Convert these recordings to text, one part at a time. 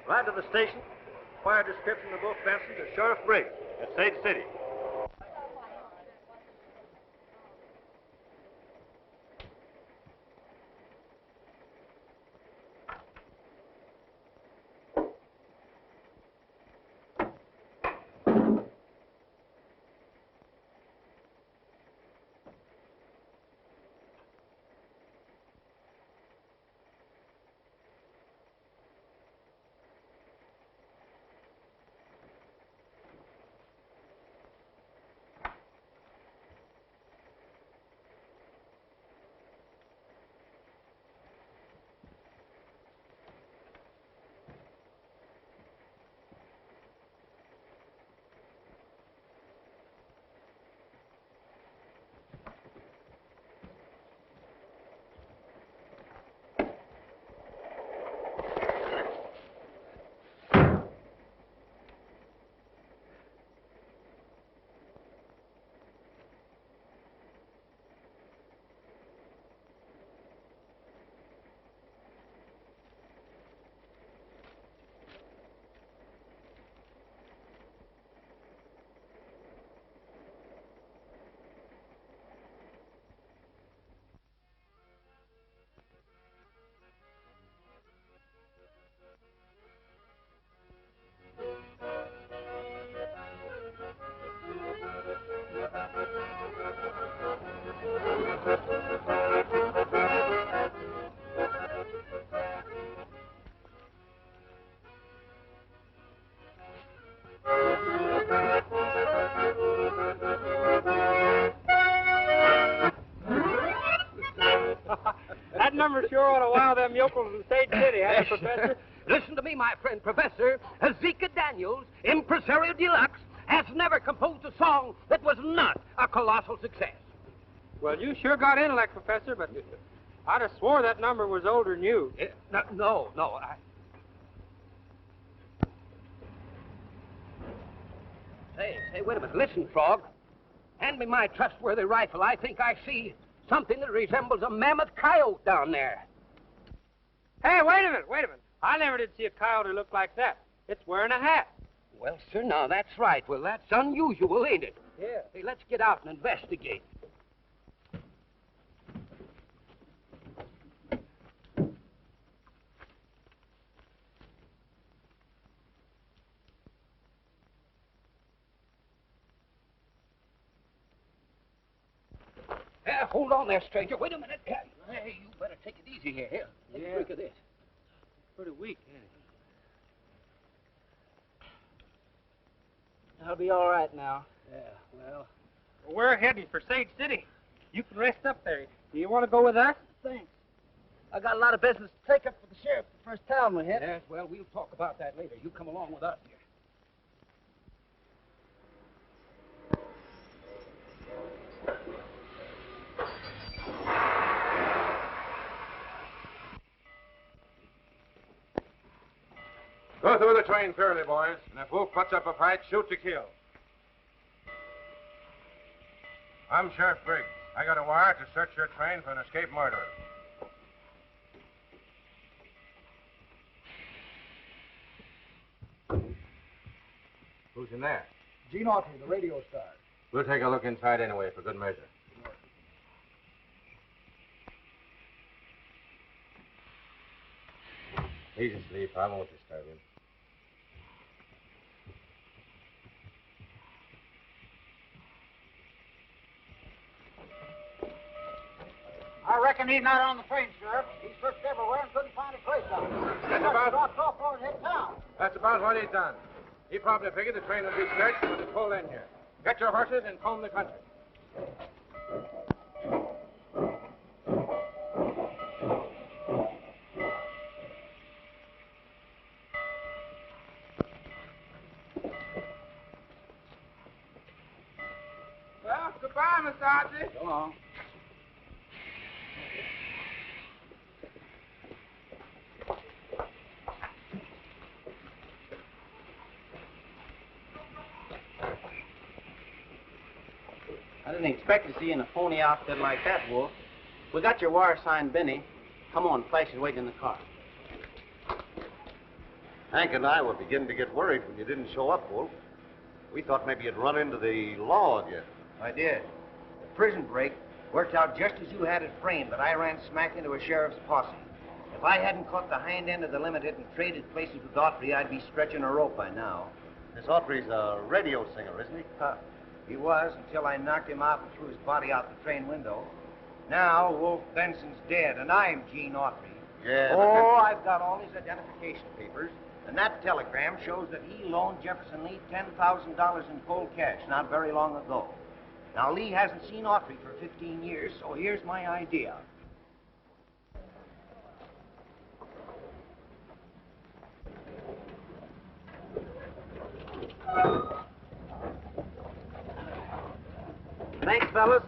Ride to the station. Fire description of both Benson to Sheriff Briggs at Sage City. That number sure ought to wow them yokels in Sage City, hasn't it, Professor? Listen to me, my friend, Professor. Ezekiel Daniels, impresario deluxe, has never composed a song that was not a colossal success. Well, you sure got intellect, Professor, but I'd have swore that number was older than you. No. Say, wait a minute. Listen, Frog. Hand me my trustworthy rifle. I think I see something that resembles a mammoth coyote down there. Hey, wait a minute. I never did see a coyote look like that. It's wearing a hat. Well, sir, now, that's right. Well, that's unusual, ain't it? Yeah. Hey, let's get out and investigate. Hold on there, stranger. Wait a minute. Hey, you better take it easy here. Here, take a drink of this. Pretty weak, ain't it? I'll be all right now. Yeah, well... We're heading for Sage City. You can rest up there. Do you want to go with us? Thanks. I got a lot of business to take up for the sheriff the first town we hit. Yes, well, we'll talk about that later. You come along with us here. Go through the train fairly, boys. And if Wolf puts up a fight, shoot to kill. I'm Sheriff Briggs. I got a wire to search your train for an escaped murderer. Who's in there? Gene Autry, the radio star. We'll take a look inside anyway, for good measure. He's asleep. I won't disturb him. I reckon he's not on the train, Sheriff. He searched everywhere and couldn't find a trace of him. Dropped off for his head town. That's about what he's done. He probably figured the train would be searched when it pulled in here. Get your horses and comb the country. Well, goodbye, Miss Audrey. So long. I didn't expect to see you in a phony outfit like that, Wolf. We got your wire signed, Benny. Come on, Flash is waiting in the car. Hank and I were beginning to get worried when you didn't show up, Wolf. We thought maybe you'd run into the law again. I did. The prison break worked out just as you had it framed, but I ran smack into a sheriff's posse. If I hadn't caught the hind end of the limited and traded places with Autry, I'd be stretching a rope by now. This Autry's a radio singer, isn't he? He was until I knocked him out and threw his body out the train window. Now, Wolf Benson's dead, and I'm Gene Autry. Yeah. Oh, I've got all his identification papers, and that telegram shows that he loaned Jefferson Lee $10,000 in cold cash not very long ago. Now, Lee hasn't seen Autry for 15 years, so here's my idea. Thanks, fellas.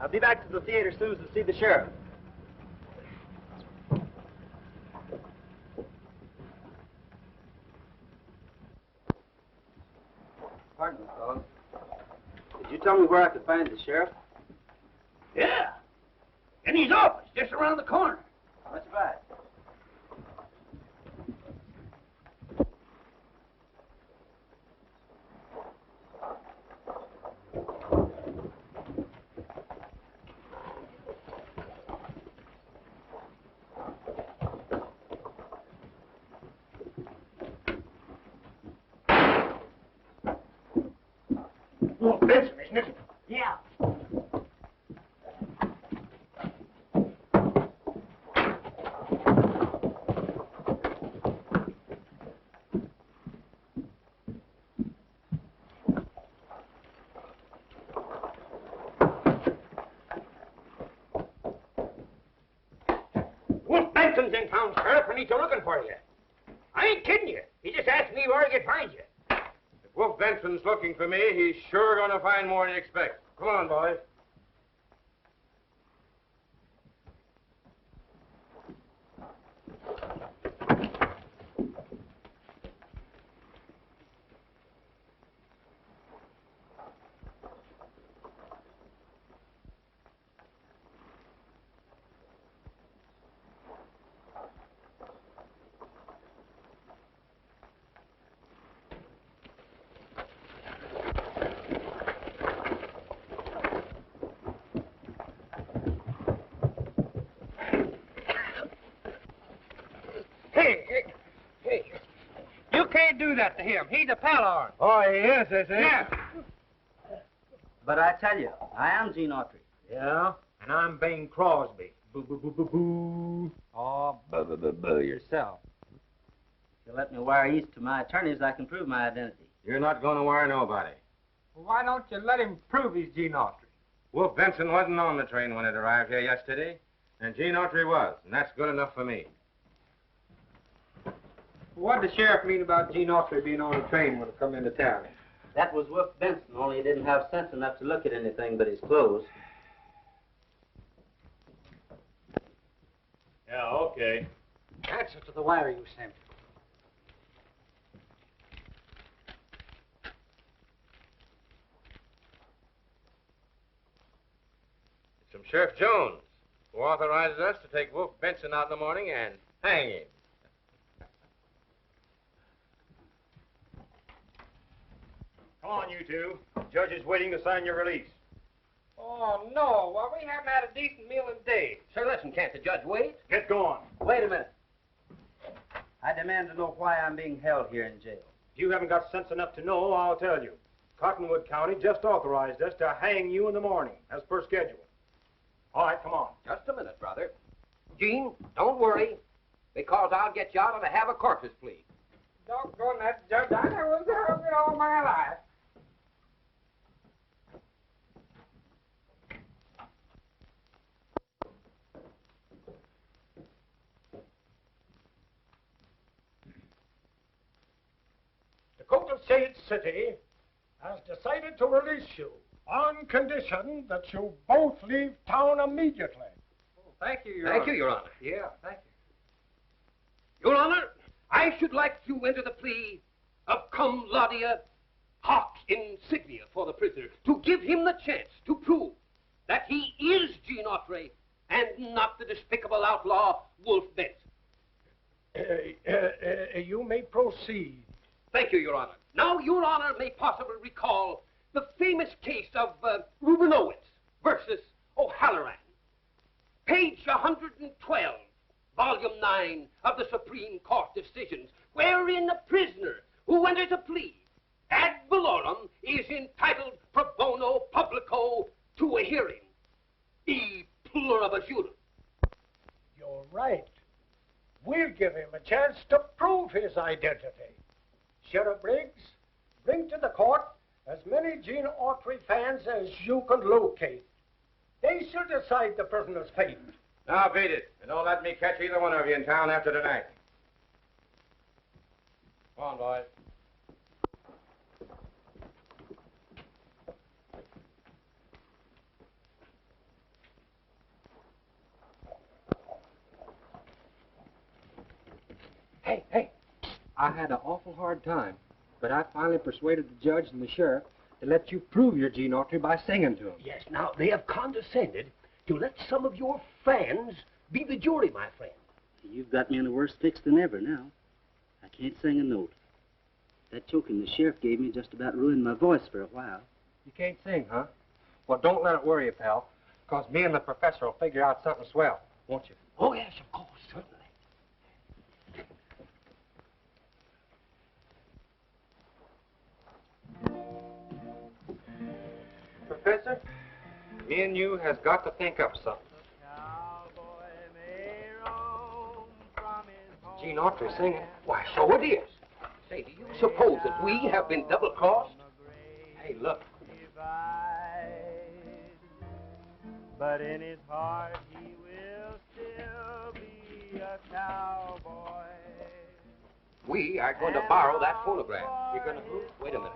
I'll be back to the theater soon to see the sheriff. Pardon me, fellas. Did you tell me where I could find the sheriff? Yeah. In his office, just around the corner. Much obliged. Wolf Benson, isn't it? Yeah. Wolf Benson's in town, Sheriff, and he's looking for you. I ain't kidding you. He just asked me where he could find you. If Wolf Benson's looking for me, he's sure going to find more than he expects. Come on, boys. Hey. You can't do that to him. He's a pal of ours. Oh, he is, is he? Yeah. But I tell you, I am Gene Autry. Yeah? And I'm Bing Crosby. Boo, boo, boo, boo, boo. Oh, boo, boo, boo, boo yourself. If you let me wire east to my attorneys, I can prove my identity. You're not going to wire nobody. Well, why don't you let him prove he's Gene Autry? Wolf Benson wasn't on the train when it arrived here yesterday, and Gene Autry was, and that's good enough for me. What did the sheriff mean about Gene Autry being on the train when it come into town? That was Wolf Benson, only he didn't have sense enough to look at anything but his clothes. Yeah, okay. Answer to the wire you sent. It's from Sheriff Jones, who authorizes us to take Wolf Benson out in the morning and hang him. Come on, you two. The judge is waiting to sign your release. Oh, no. Well, we haven't had a decent meal in days. Sir, listen, can't the judge wait? Get going. Wait a minute. I demand to know why I'm being held here in jail. If you haven't got sense enough to know, I'll tell you. Cottonwood County just authorized us to hang you in the morning, as per schedule. All right, come on. Just a minute, brother. Gene, don't worry, because I'll get you out on a have a corpus plea. Doggone that judge. I never was hungry all my life. The court of Shade City has decided to release you on condition that you both leave town immediately. Oh, thank you, Your Honor. Thank you, Your Honor. Yeah, thank Your Honor, I should like to enter the plea of cum laude hoc insignia for the prisoner to give him the chance to prove that he is Gene Autry and not the despicable outlaw Wolf Benson. You may proceed. Thank you, Your Honor. Now, Your Honor may possibly recall the famous case of Reuben Owens versus O'Halloran. Page 112, Volume 9 of the Supreme Court decisions, wherein a prisoner who enters a plea ad valorem is entitled pro bono publico to a hearing. E pluribus unum. You're right. We'll give him a chance to prove his identity. Sheriff Briggs, bring to the court as many Gene Autry fans as you can locate. They shall decide the prisoner's fate. Now beat it, and don't let me catch either one of you in town after tonight. Come on, boys. Hey. I had an awful hard time, but I finally persuaded the judge and the sheriff to let you prove you're Gene Autry by singing to him. Yes, now, they have condescended to let some of your fans be the jury, my friend. You've got me in a worse fix than ever now. I can't sing a note. That choking the sheriff gave me just about ruined my voice for a while. You can't sing, huh? Well, don't let it worry you, pal, because me and the professor will figure out something swell, won't you? Oh, yes, of course, certainly. Professor, me and you has got to think up something. Gene Autry singing. Why, so it is. Say, do you suppose that we have been double-crossed? Hey, look. But in his heart he will still be a cowboy. We are going to borrow that phonograph. You're going to who? Wait a minute.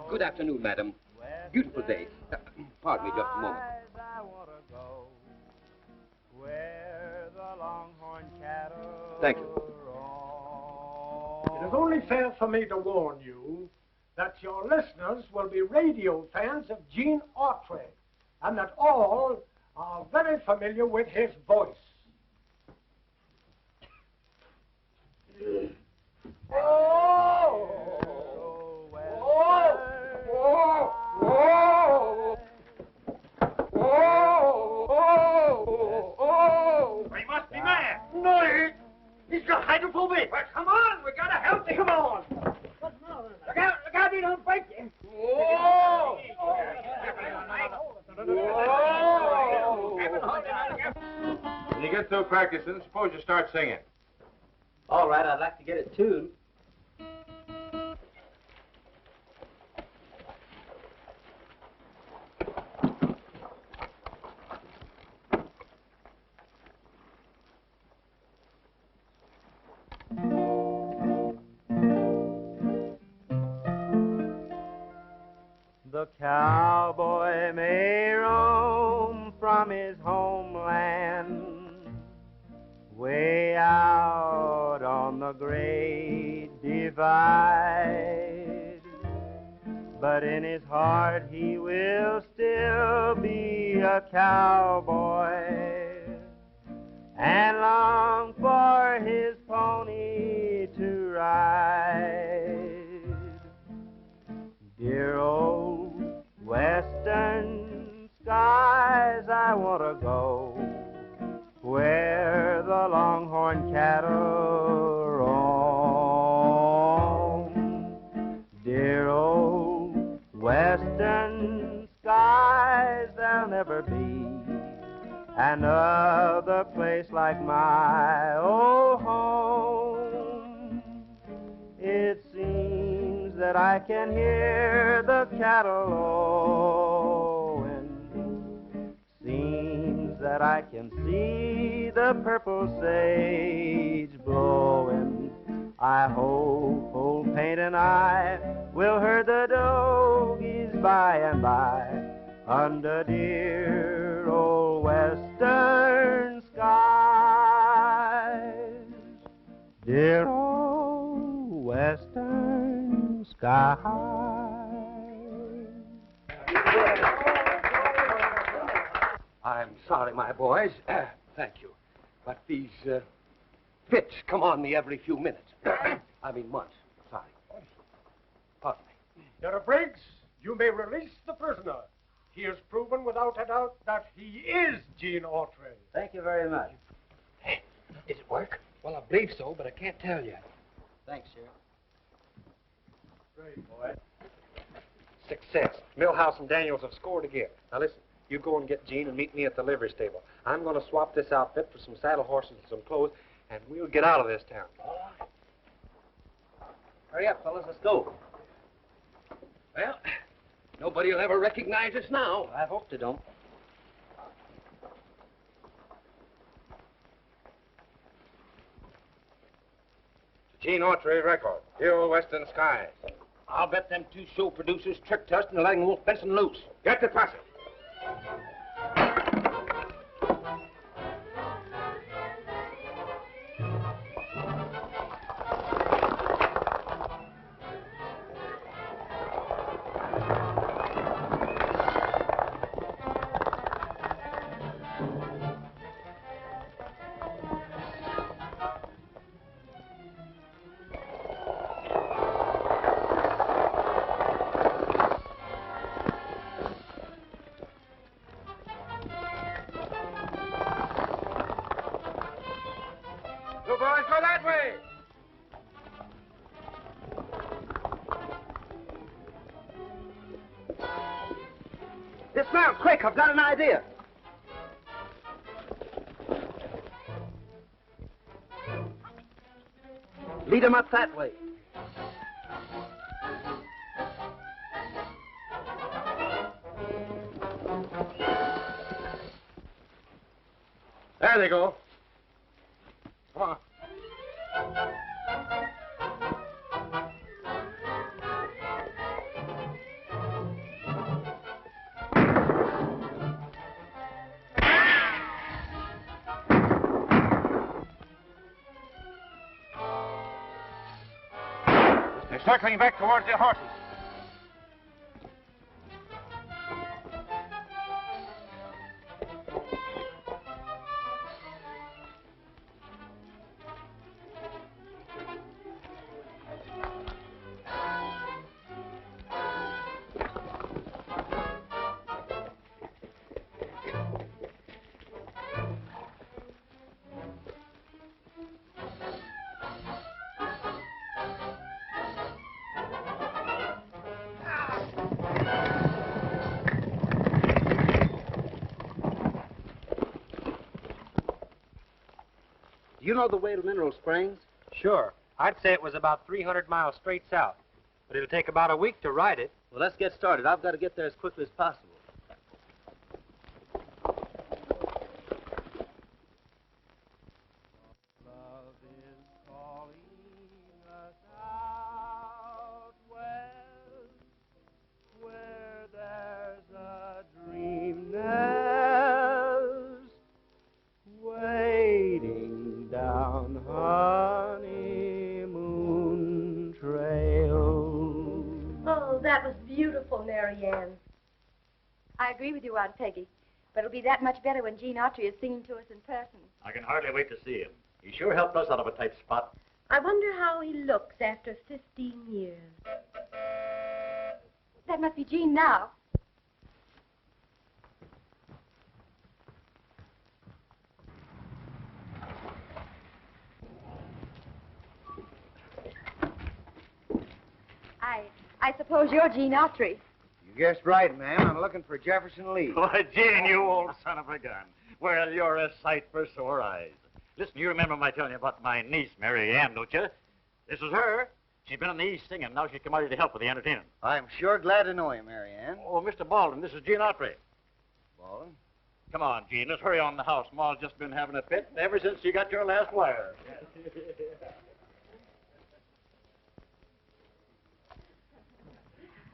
Good afternoon, madam. Beautiful day. Pardon me just a moment. Thank you. It is only fair for me to warn you that your listeners will be radio fans of Gene Autry, and that all are very familiar with his voice. He must be mad. No, he's got hydrophobic. Well, come on, we gotta help him. Come on. Look out, he don't break you. Whoa! practicing. Suppose you start singing. All right, I'd like to get it tuned. The cowboy may roam from his homeland way out on the great divide, but in his heart he will still be a cowboy and long for his pony to ride. Dear old western skies, I want to go where the longhorn cattle roam. Dear old western skies, there'll never be another place like my old home. It seems that I can hear the cattle lowing. Seems that I can see the purple sage blowing. I hope old Paint and I will herd the dogies by and by under dear old western skies. Dear old western skies. I'm sorry, my boys. Thank you. But these fits come on me every few minutes. I mean months. Sorry. Pardon me. Sheriff Briggs, you may release the prisoner. He has proven without a doubt that he is Gene Autry. Thank you very much. Hey, did it work? Well, I believe so, but I can't tell you. Thanks, Sheriff. Great, boy. Success. Millhouse and Daniels have scored again. Now listen, you go and get Gene and meet me at the livery stable. I'm going to swap this outfit for some saddle horses and some clothes, and we'll get out of this town. All right. Hurry up, fellas. Let's go. Well, nobody will ever recognize us now. I hope they don't. Gene Autry record. Dear old western skies. I'll bet them two show producers tricked us into letting Wolf Benson loose. Get to passing. You boys go that way. Dismount, quick. I've got an idea. Lead them up that way. There they go. Come on. They're circling back towards their horses. know the way to Mineral Springs? Sure. I'd say it was about 300 miles straight south. But it'll take about a week to ride it. Well, let's get started. I've got to get there as quickly as possible. Love is calling us out west, where there's a dream nest waiting down honeymoon trail. Oh, that was beautiful, Mary Ann. I agree with you, Aunt Peggy. But it'll be that much better when Gene Autry is singing to us in person. I can hardly wait to see him. He sure helped us out of a tight spot. I wonder how he looks after 15 years. That must be Gene now. I suppose you're Gene Autry. You guessed right, ma'am. I'm looking for Jefferson Lee. Why, Gene, you old son of a gun. Well, you're a sight for sore eyes. Listen, you remember my telling you about my niece, Mary Ann, don't you? This is her. She's been in the East singing. Now she's come out here to help with the entertainment. I'm sure glad to know you, Mary Ann. Oh, Mr. Baldwin, this is Gene Autry. Baldwin? Come on, Gene, let's hurry on the house. Ma's just been having a fit ever since you got your last wire.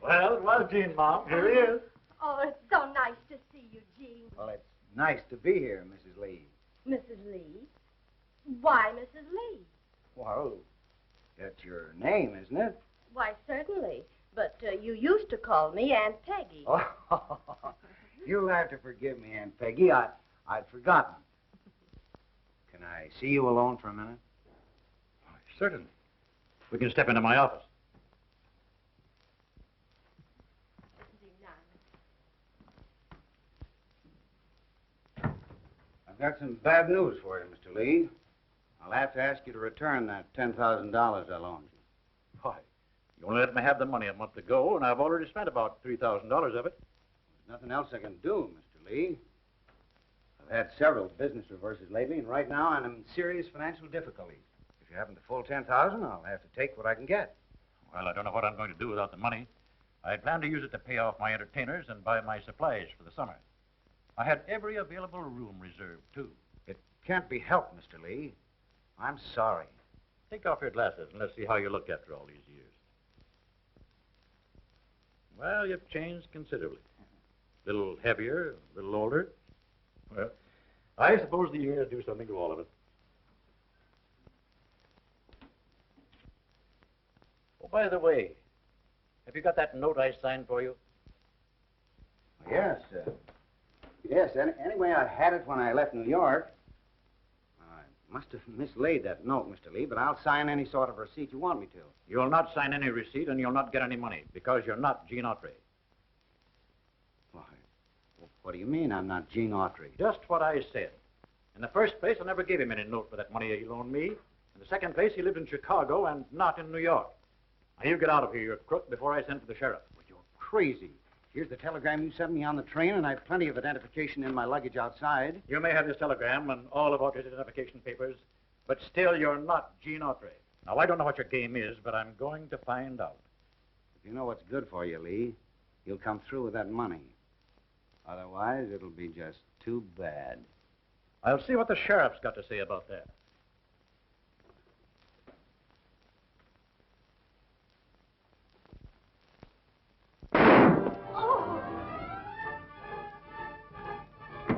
Well, it was Gene, Mom. Here he is. Oh, it's so nice to see you, Gene. Well, it's nice to be here, Mrs. Lee. Mrs. Lee? Why Mrs. Lee? Well, that's your name, isn't it? Why, certainly. But you used to call me Aunt Peggy. Oh, you'll have to forgive me, Aunt Peggy. I'd forgotten. Can I see you alone for a minute? Certainly. We can step into my office. I've got some bad news for you, Mr. Lee. I'll have to ask you to return that $10,000 I loaned you. Why, you only let me have the money a month ago, and I've already spent about $3,000 of it. There's nothing else I can do, Mr. Lee. I've had several business reverses lately, and right now I'm in serious financial difficulties. If you haven't the full $10,000, I'll have to take what I can get. Well, I don't know what I'm going to do without the money. I plan to use it to pay off my entertainers and buy my supplies for the summer. I had every available room reserved, too. It can't be helped, Mr. Lee. I'm sorry. Take off your glasses and let's see how you look after all these years. Well, you've changed considerably. A little heavier, a little older. Well, I suppose the years do something to all of us. Oh, by the way, have you got that note I signed for you? Yes, yes. Anyway, I had it when I left New York. I must have mislaid that note, Mr. Lee, but I'll sign any sort of receipt you want me to. You'll not sign any receipt and you'll not get any money because you're not Gene Autry. Why, what do you mean I'm not Gene Autry? Just what I said. In the first place, I never gave him any note for that money he loaned me. In the second place, he lived in Chicago and not in New York. Now, you get out of here, you crook, before I send for the sheriff. Well, you're crazy. Here's the telegram you sent me on the train, and I've plenty of identification in my luggage outside. You may have this telegram and all of Autry's identification papers, but still you're not Gene Autry. Now, I don't know what your game is, but I'm going to find out. If you know what's good for you, Lee, you'll come through with that money. Otherwise, it'll be just too bad. I'll see what the sheriff's got to say about that.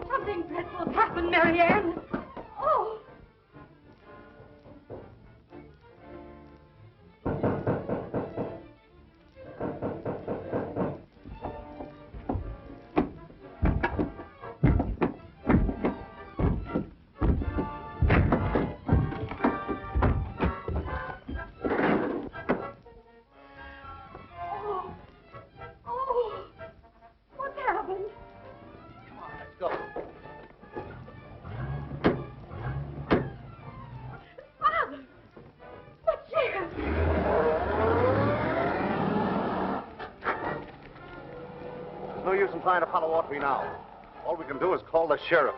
Something dreadful's happened, Mary Ann. Oh. No use in trying to follow Autry now. All we can do is call the sheriff.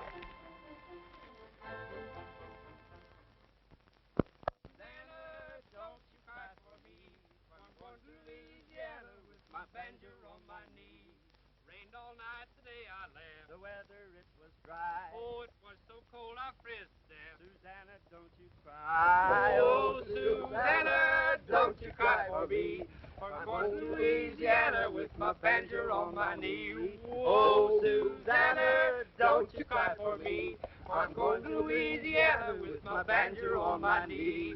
banjo on my knee. Rained all night the day I left. The weather, it was dry. Oh, it was so cold I frizzed to death. Susanna, don't you cry. Oh, Susanna, don't you cry for me. I'm going to Louisiana with my banjo on my knee. Oh, Susanna, don't you cry for me. I'm going to Louisiana with my banjo on my knee.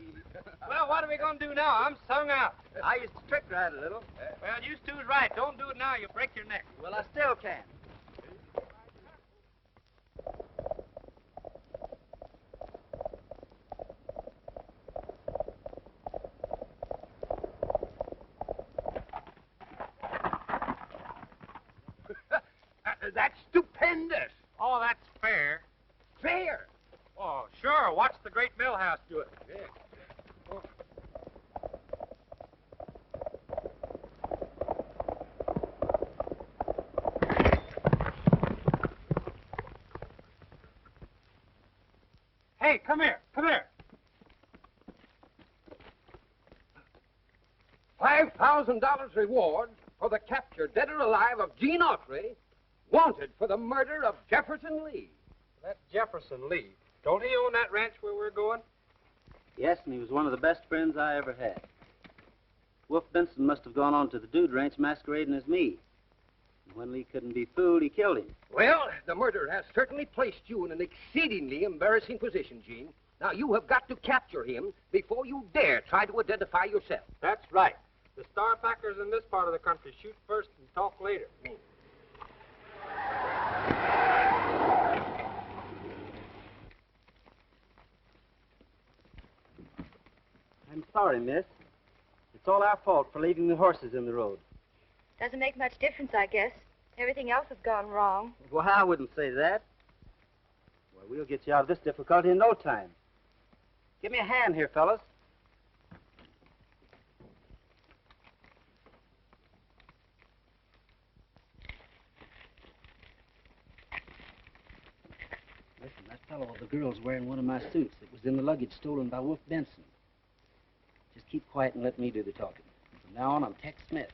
Well, what are we going to do now? I'm sung out. I used to trick ride a little. Well, you two's right. Don't do it now. You'll break your neck. Well, I still can. That's stupendous. Oh, that's fair. Fair? Oh, sure. Watch the great Millhouse do it. Yeah. Hey, come here. Come here. $5,000 reward for the capture, dead or alive, of Gene Autry, wanted for the murder of Jefferson Lee. That Jefferson Lee, don't he own that ranch where we're going? Yes, and he was one of the best friends I ever had. Wolf Benson must have gone on to the Dude Ranch masquerading as me. And when Lee couldn't be fooled, he killed him. Well, the murder has certainly placed you in an exceedingly embarrassing position, Gene. Now, you have got to capture him before you dare try to identify yourself. That's right. The star-packers in this part of the country shoot first and talk later. I'm sorry, miss. It's all our fault for leaving the horses in the road. Doesn't make much difference, I guess. Everything else has gone wrong. Well, I wouldn't say that. Well, we'll get you out of this difficulty in no time. Give me a hand here, fellas. Listen, that fellow with the girl's wearing one of my suits. It was in the luggage stolen by Wolf Benson. Just keep quiet and let me do the talking. From now on, I'm Tex Smith.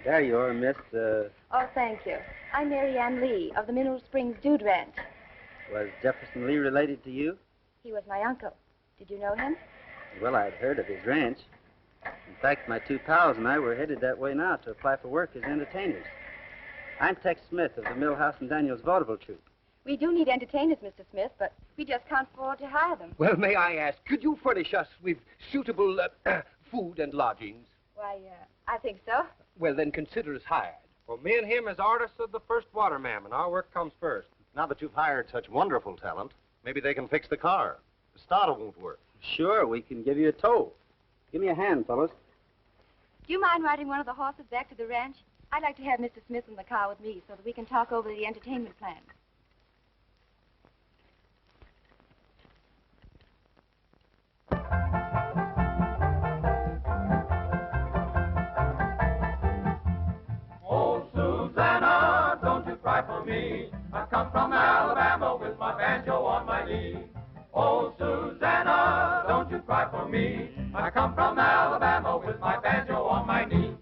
There you are, Miss, Oh, thank you. I'm Mary Ann Lee of the Mineral Springs Dude Ranch. Was Jefferson Lee related to you? He was my uncle. Did you know him? Well, I'd heard of his ranch. In fact, my two pals and I were headed that way now to apply for work as entertainers. I'm Tex Smith of the Millhouse and Daniels Vaudeville Troupe. We do need entertainers, Mr. Smith, but we just can't afford to hire them. Well, may I ask, could you furnish us with suitable food and lodgings? Why, I think so. Well, then consider us hired. Well, me and him as artists of the first water, ma'am, and our work comes first. Now that you've hired such wonderful talent, maybe they can fix the car. The starter won't work. Sure, we can give you a tow. Give me a hand, fellas. Do you mind riding one of the horses back to the ranch? I'd like to have Mr. Smith in the car with me so that we can talk over the entertainment plan. Oh, Susanna, don't you cry for me. I come from Alabama with my banjo on my knee. Oh, Susanna, don't you cry for me. I come from Alabama with my banjo on my knee.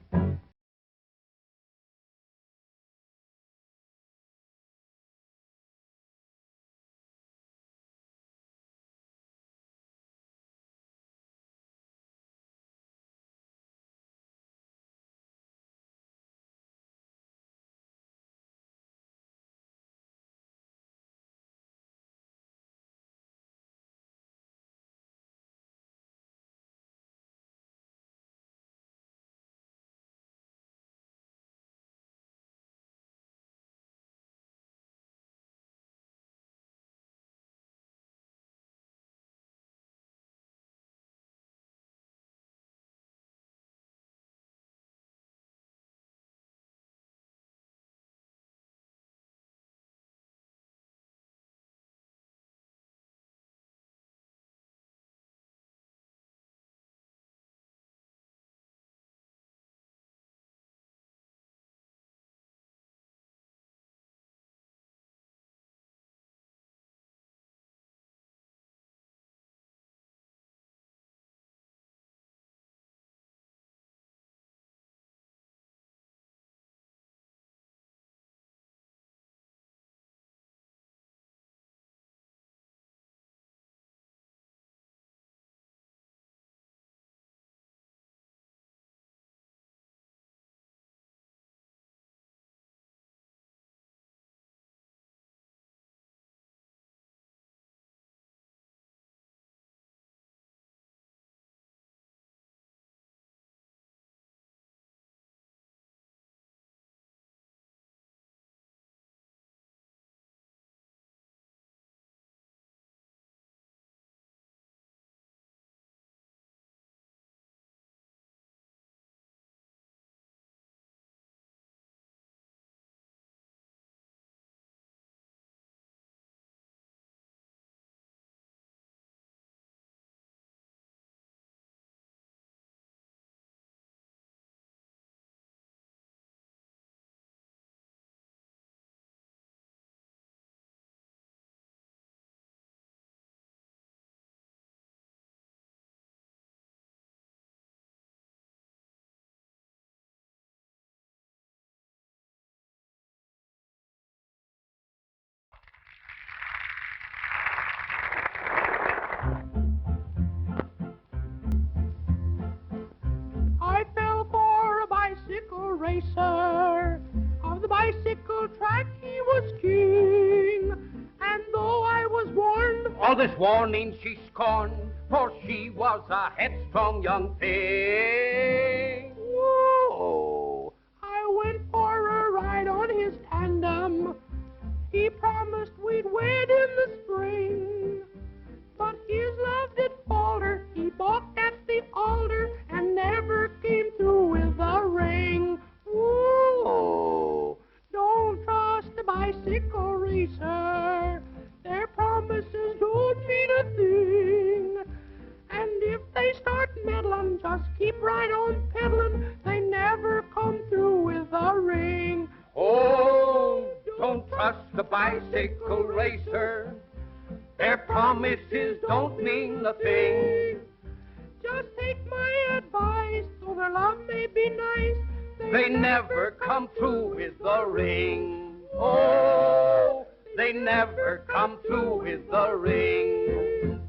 warning she scorned, for she was a headstrong young thing. Whoa! I went for a ride on his tandem. He promised we'd wed in the spring. But his love did falter. He balked at the altar and never came through with a ring. Whoa! Don't trust the bicycle racer. Their promises don't mean a thing. And if they start meddling, just keep right on peddling. They never come through with a ring. Oh, don't trust the bicycle racer. Their promises don't mean a thing. Just take my advice, though their love may be nice. They never come through with the ring. Oh, they never come through with the ring.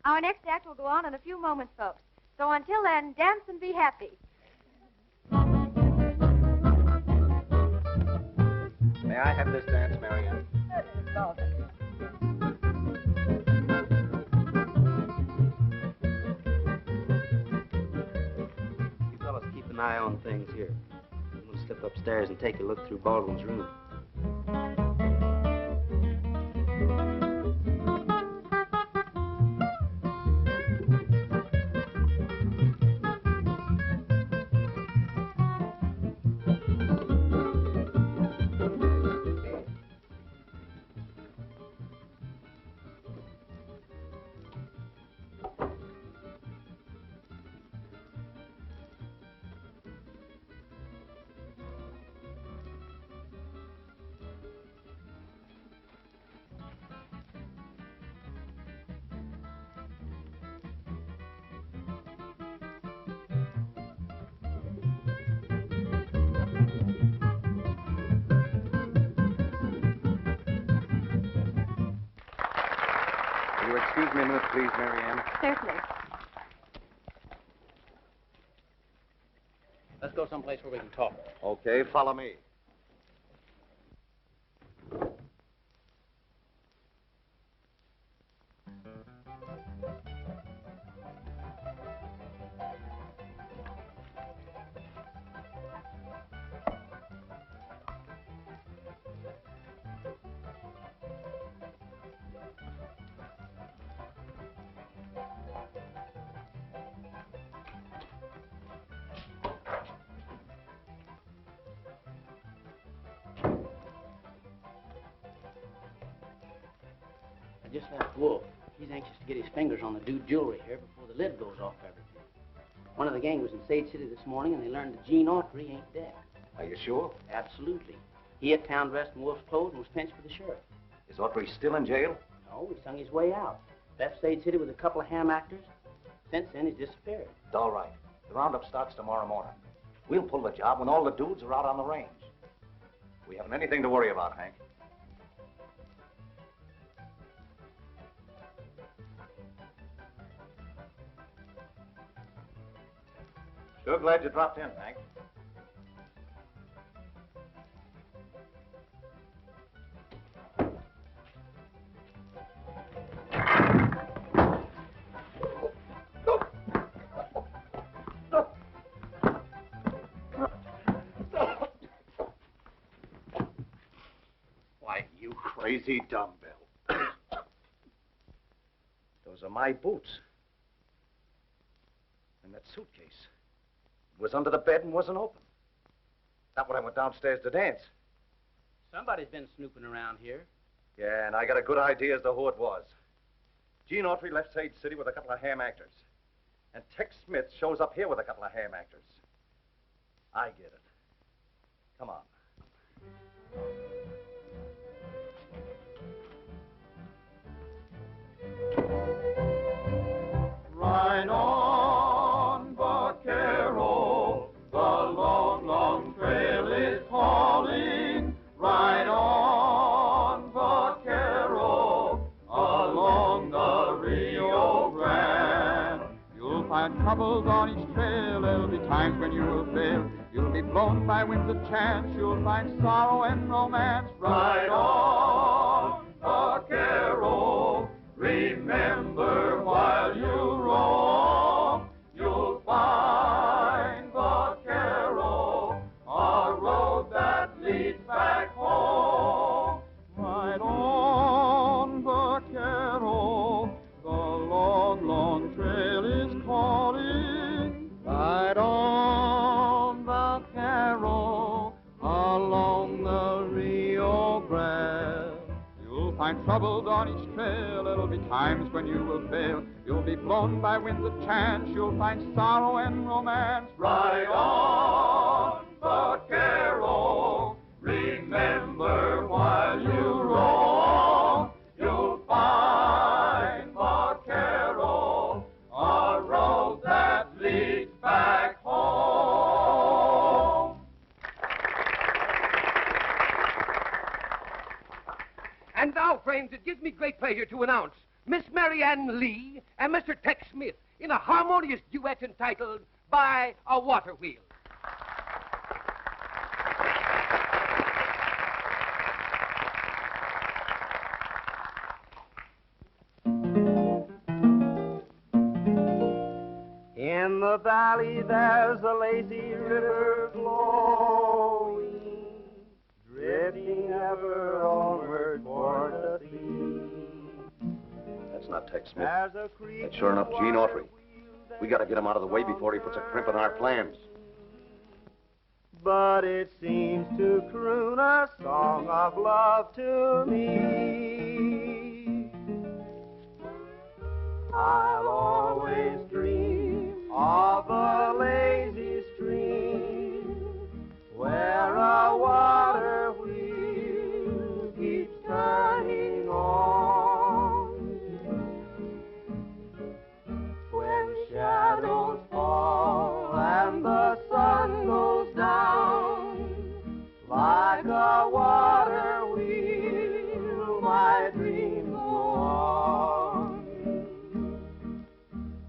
Our next act will go on in a few moments, folks. So until then, dance and be happy. May I have this dance, Marianne? You fellas keep an eye on things here. I'm going to slip upstairs and take a look through Baldwin's room. Will you excuse me a minute, please, Marianne? Certainly. Let's go someplace where we can talk. Okay, follow me. I just left Wolf. He's anxious to get his fingers on the dude jewelry here before the lid goes off everything. One of the gang was in Sage City this morning, and they learned that Gene Autry ain't dead. Are you sure? Absolutely. He had found dressed in Wolf's clothes and was pinched for the sheriff. Is Autry still in jail? No, he sung his way out. Left Sage City with a couple of ham actors. Since then, he's disappeared. All right. The roundup starts tomorrow morning. We'll pull the job when all the dudes are out on the range. We haven't anything to worry about, Hank. Sure glad you dropped in, Hank. Why, you crazy dumbbell. Those are my boots. And that suitcase. It was under the bed and wasn't open. Not when I went downstairs to dance. Somebody's been snooping around here. Yeah, and I got a good idea as to who it was. Gene Autry left Sage City with a couple of ham actors. And Tex Smith shows up here with a couple of ham actors. I get it. Come on. Ride on, vaquero, the long, long trail is calling. Ride on, vaquero, along the Rio Grande. You'll find troubles on each trail, there'll be times when you will fail. You'll be blown by winds of chance. You'll find sorrow and romance. Ride on, vaquero. Remember while you roam, you'll find vaquero, a road that leads back home. Ride on, vaquero. The long, long trail is calling. Ride on, vaquero, along the Rio Grande. You'll find troubles on each trail. There'll be times when you will fail. You'll be blown by winds of chance. You'll find sorrow and romance. Ride on, vaquero. Remember while you roam, you'll find vaquero, a road that leads back home. And now, friends, it gives me great pleasure to announce Miss Marianne Lee and Mr. Tex Smith in a harmonious duet entitled By a Water Wheel. In the valley there's a lazy river flowing, drifting ever onward toward the sea. That's not Tex Smith. That's sure enough Gene Autry. We gotta get him out of the way before he puts a crimp in our plans. But it seems to croon a song of love to me. I'll always dream of a lazy stream where a water wheel keeps turning on. When shadows fall and the sun goes down, like a water wheel, my dreams go on.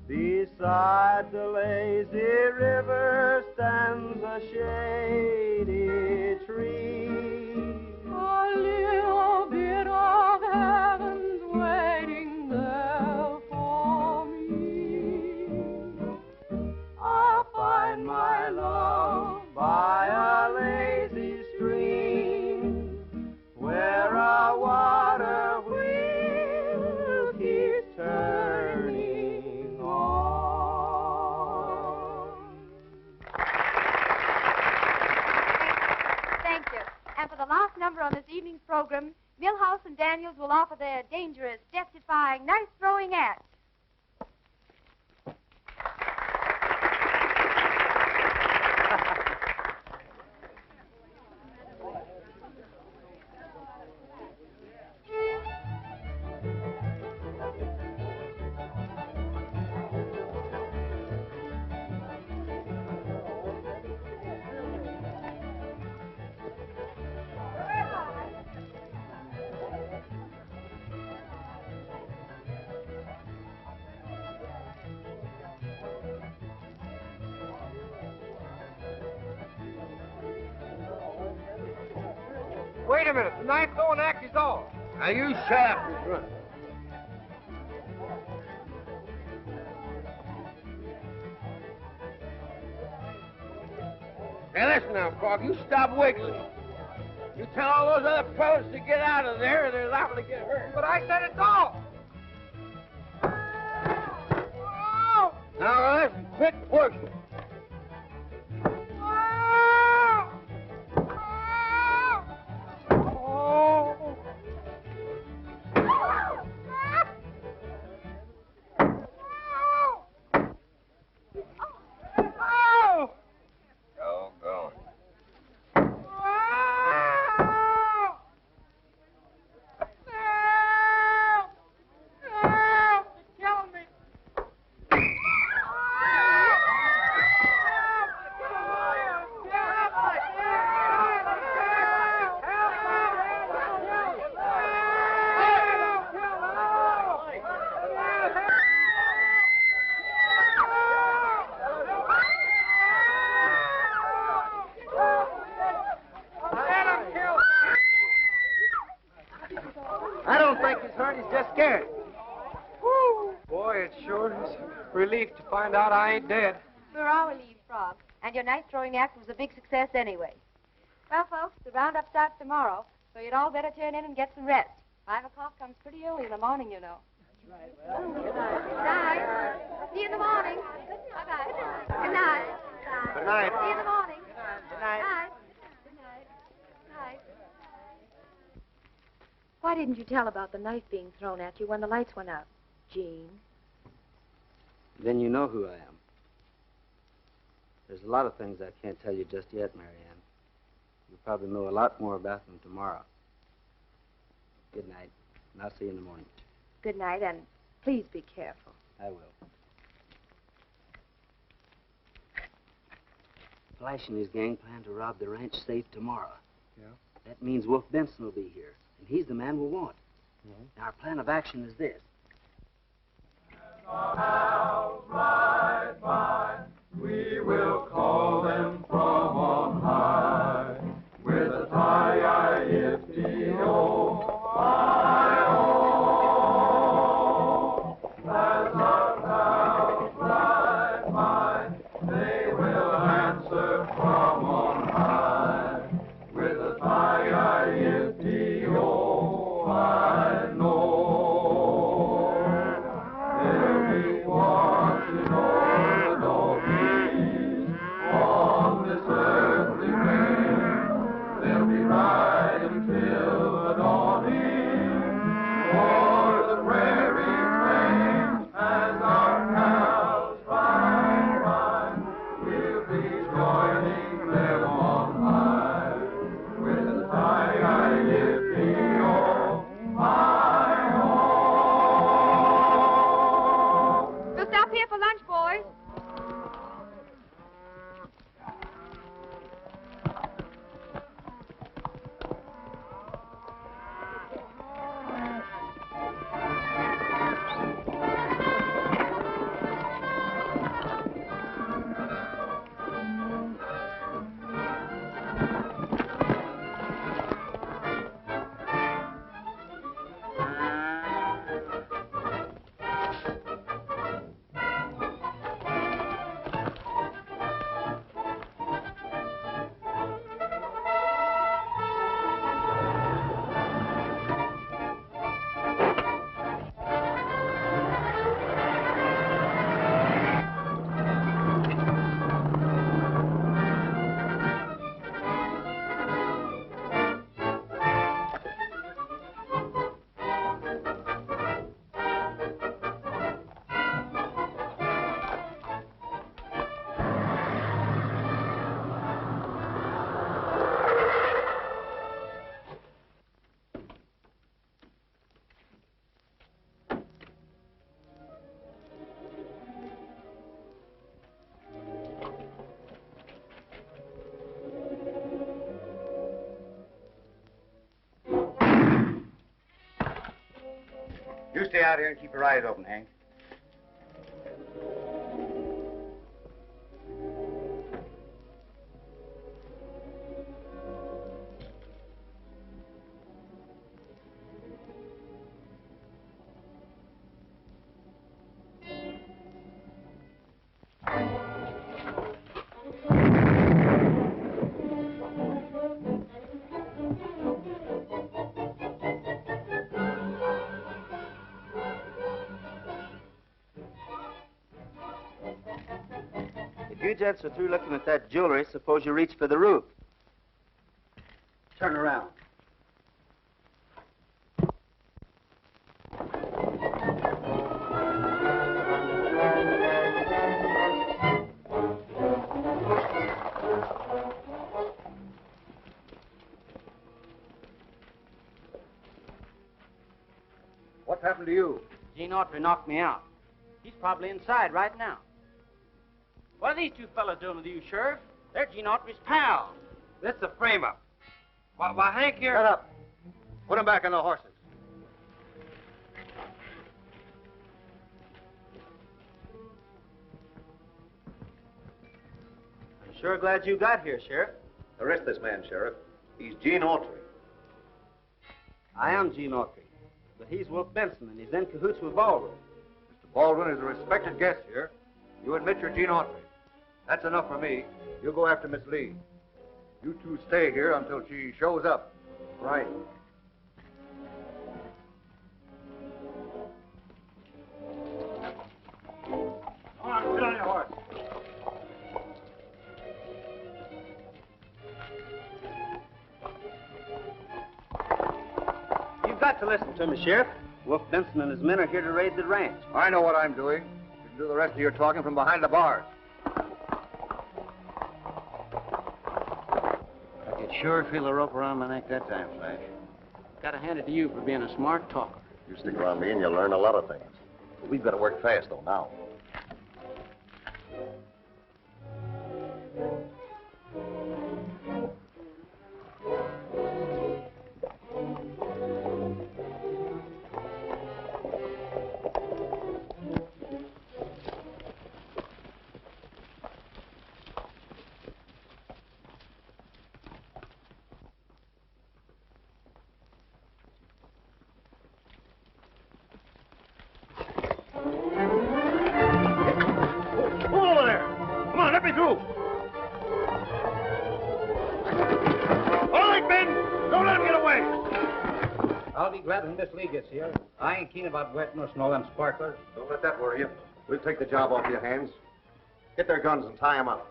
Beside the lazy river stands a shady tree. A little bit of heaven's waiting there for me. I'll find my love by a lazy stream where a water wheel keeps turning on. Thank you. And for the last number on this evening's program, Milhouse and Daniels will offer their dangerous, death-defying, knife-throwing act. Wait a minute. The knife-throwing act is on. Now, you shut up, Miss Run. Now, listen now, Frog. You stop wiggling. You tell all those other fellas to get out of there, or they're liable to get hurt. But I said it's off. Now, listen. Quit pushing. He's just scared. Woo! Boy, it sure is a relief to find out I ain't dead. We're all relieved, Frog. And your night throwing act was a big success anyway. Well, folks, the roundup starts tomorrow, so you'd all better turn in and get some rest. 5 o'clock comes pretty early in the morning, you know. That's right. Well, good night. Good night. See you in the morning. Bye-bye. Good night. Good night. See you in the morning. Good night. Good night. Good night. Why didn't you tell about the knife being thrown at you when the lights went out, Jean? Then you know who I am. There's a lot of things I can't tell you just yet, Marianne. You'll probably know a lot more about them tomorrow. Good night, and I'll see you in the morning. Good night, and please be careful. I will. Flash and his gang plan to rob the ranch safe tomorrow. Yeah? That means Wolf Benson will be here, and he's the man we'll want. Now, our plan of action is this. Right by, we will call them from on high, with a tie-I-F-T-O, I-O. As our pals ride by, they will answer from on high, with a tie-I-F-T-O, I know. You stay out here and keep your eyes open, Hank. You gents are through looking at that jewelry. Suppose you reach for the roof. Turn around. What happened to you? Gene Autry knocked me out. He's probably inside right now. What are these two fellas doing with you, Sheriff? They're Gene Autry's pals. This is a frame-up. Why, Hank here... Shut up. Put them back on the horses. I'm sure glad you got here, Sheriff. Arrest this man, Sheriff. He's Gene Autry. I am Gene Autry. but he's Wolf Benson, and he's in cahoots with Baldwin. Mr. Baldwin is a respected guest here. You admit you're Gene Autry. That's enough for me. You go after Miss Lee. You two stay here until she shows up. Right. Come on, get on your horse. You've got to listen to me, Sheriff. Wolf Benson and his men are here to raid the ranch. I know what I'm doing. You can do the rest of your talking from behind the bars. I could sure feel the rope around my neck that time, Flash. Gotta hand it to you for being a smart talker. You stick around me and you'll learn a lot of things. We've got to work fast, though, now. I'll be glad when Miss Lee gets here. I ain't keen about wet nurse and all them sparklers. Don't let that worry you. We'll take the job off your hands. Get their guns and tie them up.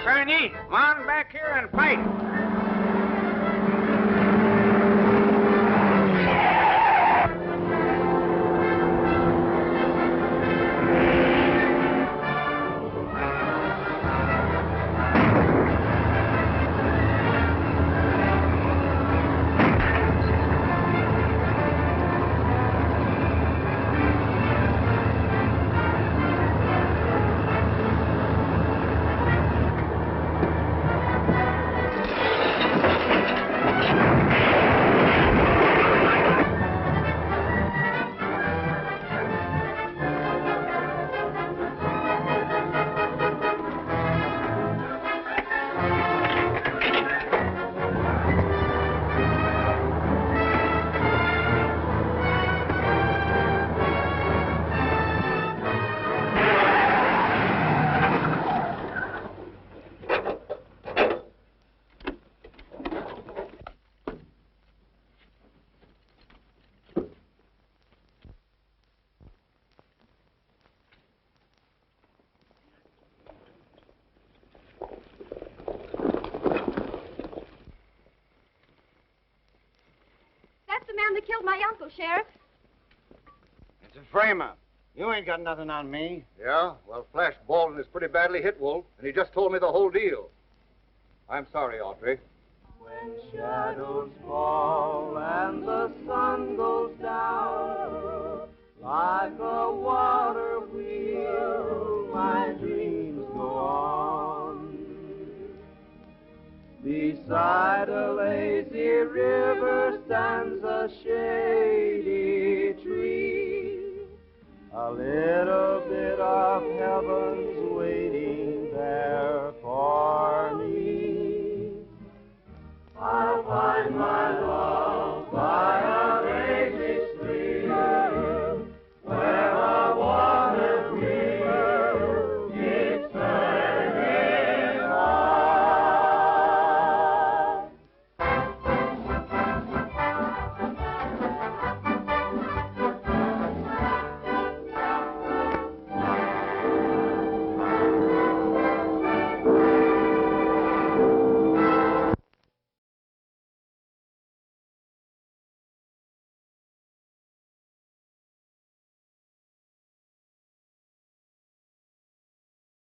Chinese, come on back here and fight. That killed my uncle, Sheriff. It's a frame-up. You ain't got nothing on me. Yeah? Well, Flash Baldwin is pretty badly hit, Wolf, and he just told me the whole deal. I'm sorry, Autry. When shadows fall and the sun goes down, like a water wheel, my dreams go on. Beside a lazy river stands a shady tree. A little bit of heaven's